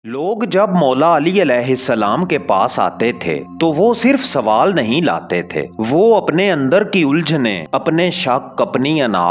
लोग जब मौला अली अलैहिस्सलाम के पास आते थे तो वो सिर्फ सवाल नहीं लाते थे, वो अपने अंदर की उलझने, अपने शक, अपनी अना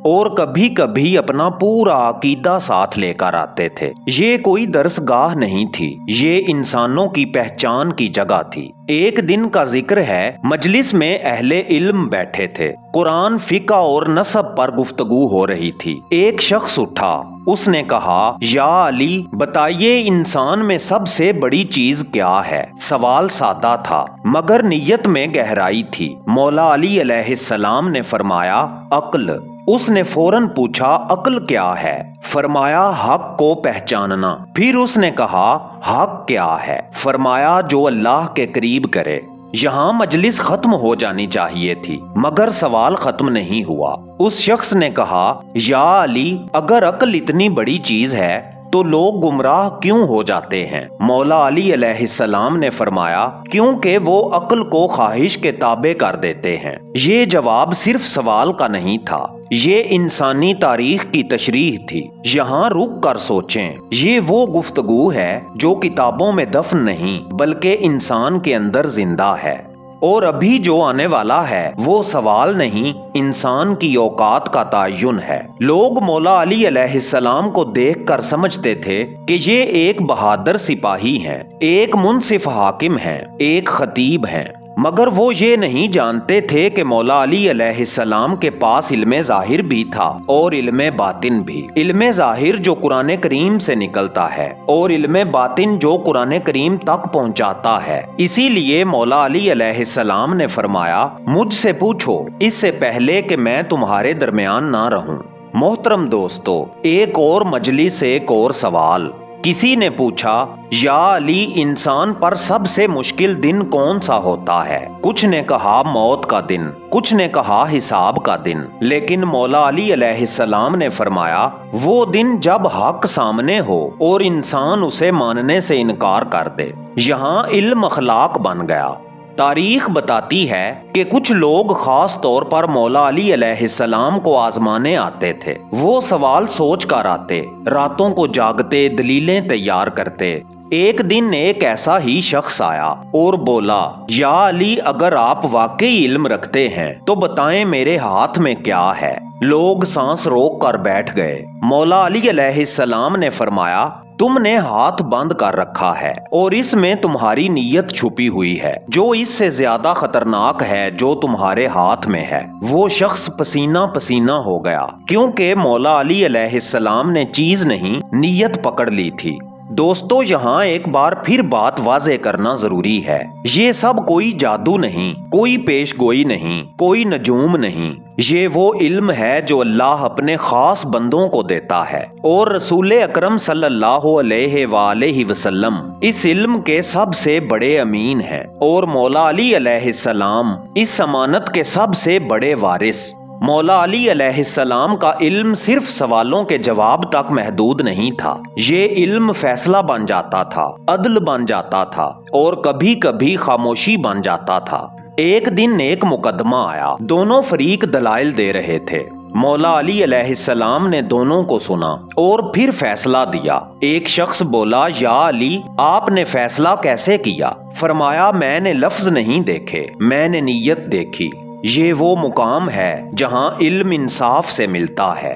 और कभी कभी अपना पूरा अकीदा साथ लेकर आते थे। ये कोई दरसगाह नहीं थी, ये इंसानों की पहचान की जगह थी। एक दिन का जिक्र है, मजलिस में अहले इल्म बैठे थे। कुरान, फिका और नसब पर गुफ्तगू हो रही थी। एक शख्स उठा, उसने कहा, या अली, बताइए इंसान में सबसे बड़ी चीज क्या है। सवाल सादा था मगर नीयत में गहराई थी। मौला अली अलैहिस्सलाम ने फरमाया, अक्ल। उसने फौरन पूछा, अक्ल क्या है? फरमाया, हक को पहचानना। फिर उसने कहा, हक क्या है? फरमाया, जो अल्लाह के करीब करे। यहाँ मजलिस खत्म हो जानी चाहिए थी मगर सवाल खत्म नहीं हुआ। उस शख्स ने कहा, या अली, अगर अक्ल इतनी बड़ी चीज है तो लोग गुमराह क्यों हो जाते हैं? मौला अली अलैहिस्सलाम ने फरमाया, क्योंकि वो अक्ल को ख्वाहिश के ताबे कर देते हैं। ये जवाब सिर्फ सवाल का नहीं था, ये इंसानी तारीख की तशरीह थी। यहाँ रुक कर सोचें, ये वो गुफ्तगू है जो किताबों में दफन नहीं बल्कि इंसान के अंदर जिंदा है। और अभी जो आने वाला है वो सवाल नहीं, इंसान की औकात का तयन है। लोग मौला अली अलैहिस्सलाम को देखकर समझते थे कि ये एक बहादुर सिपाही हैं, एक मुनसिफ हाकिम हैं, एक खतीब हैं, मगर वो ये नहीं जानते थे कि मौला अली अलैहिस्सलाम के पास इल्मे ज़ाहिर भी था और इल्मे बातिन भी। इल्मे ज़ाहिर जो कुरान करीम से निकलता है और इल्मे बातिन जो कुरान करीम तक पहुंचाता है। इसीलिए मौला अली अलैहिस्सलाम ने फरमाया, मुझसे पूछो इससे पहले कि मैं तुम्हारे दरमियान ना रहूं। मोहतरम दोस्तों, एक और मजलिस, एक और सवाल। किसी ने पूछा, या अली, इंसान पर सबसे मुश्किल दिन कौन सा होता है? कुछ ने कहा मौत का दिन, कुछ ने कहा हिसाब का दिन। लेकिन मौला अली अलैहिस्सलाम ने फरमाया, वो दिन जब हक सामने हो और इंसान उसे मानने से इनकार कर दे। यहाँ इल्म अखलाक बन गया। तारीख बताती है कि कुछ लोग खास तौर पर मौला अली अलैहिस्सलाम को आजमाने आते थे। वो सवाल सोच कर आते, रातों को जागते, दलीलें तैयार करते। एक दिन एक ऐसा ही शख्स आया और बोला, या अली, अगर आप वाकई इल्म रखते हैं तो बताएं मेरे हाथ में क्या है। लोग सांस रोक कर बैठ गए। मौला अली अलैहिस्सलाम ने फरमाया, तुमने हाथ बंद कर रखा है और इसमें तुम्हारी नीयत छुपी हुई है। जो इससे ज्यादा खतरनाक है जो तुम्हारे हाथ में है। वो शख्स पसीना पसीना हो गया क्योंकि मौला अली अलैहिस्सलाम ने चीज नहीं, नीयत पकड़ ली थी। दोस्तों, यहाँ एक बार फिर बात वाज़े करना जरूरी है। ये सब कोई जादू नहीं, कोई पेशगोई नहीं, कोई नजूम नहीं। ये वो इल्म है जो अल्लाह अपने खास बंदों को देता है और रसूल अकरम सल्लल्लाहु अलैहि वसल्लम इस इल्म के सबसे बड़े अमीन हैं और मौला अली अलैहिस्सलाम इस अमानत के सबसे बड़े वारिस। मौला अली अलैहिस्सलाम का इल्म सिर्फ सवालों के जवाब तक महदूद नहीं था, ये इल्म फैसला बन जाता था, अदल बन जाता था और कभी कभी खामोशी बन जाता था। एक दिन एक मुकदमा आया, दोनों फरीक दलाइल दे रहे थे। मौला अली अलैहिस्सलाम ने दोनों को सुना और फिर फैसला दिया। एक शख्स बोला, या अली, आपने फैसला कैसे किया? फरमाया, मैंने लफ्ज नहीं देखे, मैंने नीयत देखी। ये वो मुकाम है जहां इल्म इंसाफ से मिलता है।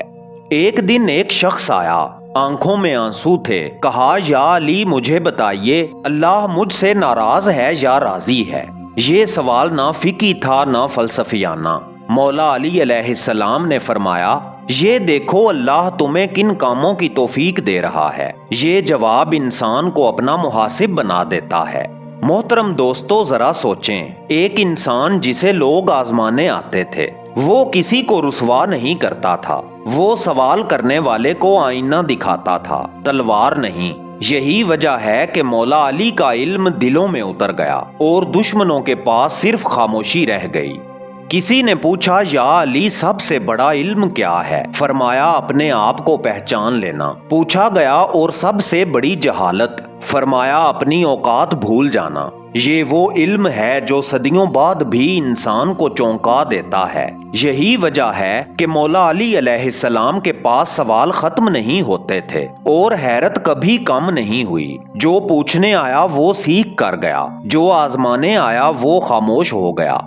एक दिन एक शख्स आया, आंखों में आंसू थे। कहा, या अली, मुझे बताइए, अल्लाह मुझसे नाराज है या राजी है? ये सवाल ना फिकी था ना फलसफियाना। मौला अली अलैहिस्सलाम ने फरमाया, ये देखो अल्लाह तुम्हें किन कामों की तौफीक दे रहा है। ये जवाब इंसान को अपना मुहासिब बना देता है। मोहतरम दोस्तों, जरा सोचें, एक इंसान जिसे लोग आजमाने आते थे, वो किसी को रुसवा नहीं करता था। वो सवाल करने वाले को आईना दिखाता था, तलवार नहीं। यही वजह है कि मौला अली का इल्म दिलों में उतर गया और दुश्मनों के पास सिर्फ खामोशी रह गई। किसी ने पूछा, या अली, सबसे बड़ा इल्म क्या है? फरमाया, अपने आप को पहचान लेना। पूछा गया, और सबसे बड़ी जहालत? फरमाया, अपनी औकात भूल जाना। یہ وہ علم ہے جو صدیوں بعد بھی انسان کو چونکا دیتا ہے۔ یہی وجہ ہے کہ مولا علی علیہ السلام کے پاس سوال ختم نہیں ہوتے تھے اور حیرت کبھی کم نہیں ہوئی۔ جو پوچھنے آیا وہ سیکھ کر گیا، جو آزمانے آیا وہ خاموش ہو گیا۔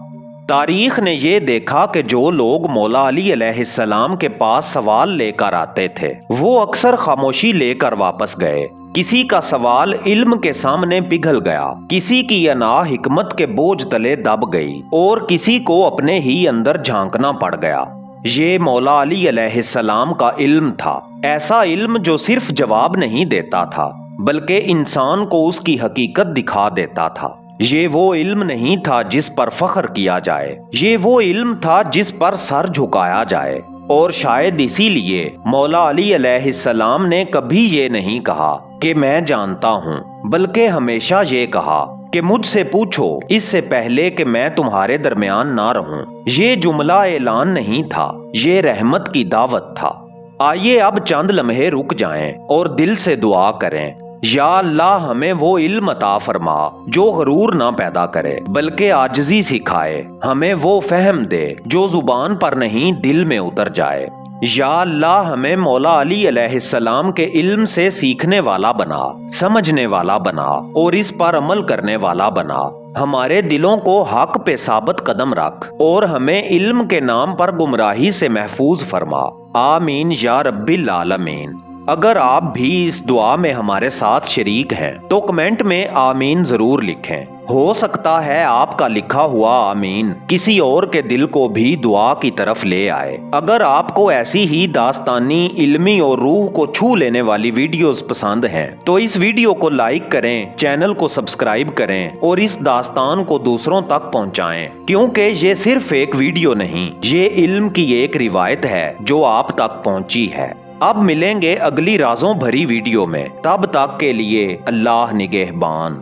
تاریخ نے یہ دیکھا کہ جو لوگ مولا علی علیہ السلام کے پاس سوال لے کر آتے تھے وہ اکثر خاموشی لے کر واپس گئے۔ کسی کا سوال علم کے سامنے پگھل گیا، کسی کی انا حکمت کے بوجھ تلے دب گئی اور کسی کو اپنے ہی اندر جھانکنا پڑ گیا۔ یہ مولا علی علیہ السلام کا علم تھا، ایسا علم جو صرف جواب نہیں دیتا تھا بلکہ انسان کو اس کی حقیقت دکھا دیتا تھا۔ یہ وہ علم نہیں تھا جس پر فخر کیا جائے، یہ وہ علم تھا جس پر سر جھکایا جائے۔ اور شاید اسی لیے مولا علی علیہ السلام نے کبھی یہ نہیں کہا کہ میں جانتا ہوں، بلکہ ہمیشہ یہ کہا کہ مجھ سے پوچھو اس سے پہلے کہ میں تمہارے درمیان نہ رہوں۔ یہ جملہ اعلان نہیں تھا، یہ رحمت کی دعوت تھا۔ آئیے اب چند لمحے رک جائیں اور دل سے دعا کریں، یا اللہ ہمیں وہ علم عطا فرما جو غرور نہ پیدا کرے بلکہ عاجزی سکھائے، ہمیں وہ فہم دے جو زبان پر نہیں دل میں اتر جائے۔ یا اللہ ہمیں مولا علی علیہ السلام کے علم سے سیکھنے والا بنا، سمجھنے والا بنا اور اس پر عمل کرنے والا بنا۔ ہمارے دلوں کو حق پہ ثابت قدم رکھ اور ہمیں علم کے نام پر گمراہی سے محفوظ فرما۔ آمین یا رب العالمین۔ اگر آپ بھی اس دعا میں ہمارے ساتھ شریک ہیں تو کمنٹ میں آمین ضرور لکھیں۔ ہو سکتا ہے آپ کا لکھا ہوا آمین کسی اور کے دل کو بھی دعا کی طرف لے آئے۔ اگر آپ کو ایسی ہی داستانی، علمی اور روح کو چھو لینے والی ویڈیوز پسند ہیں تو اس ویڈیو کو لائک کریں، چینل کو سبسکرائب کریں اور اس داستان کو دوسروں تک پہنچائیں، کیونکہ یہ صرف ایک ویڈیو نہیں، یہ علم کی ایک روایت ہے جو آپ تک پہنچی ہے۔ اب ملیں گے اگلی رازوں بھری ویڈیو میں، تب تک کے لیے اللہ نگہبان۔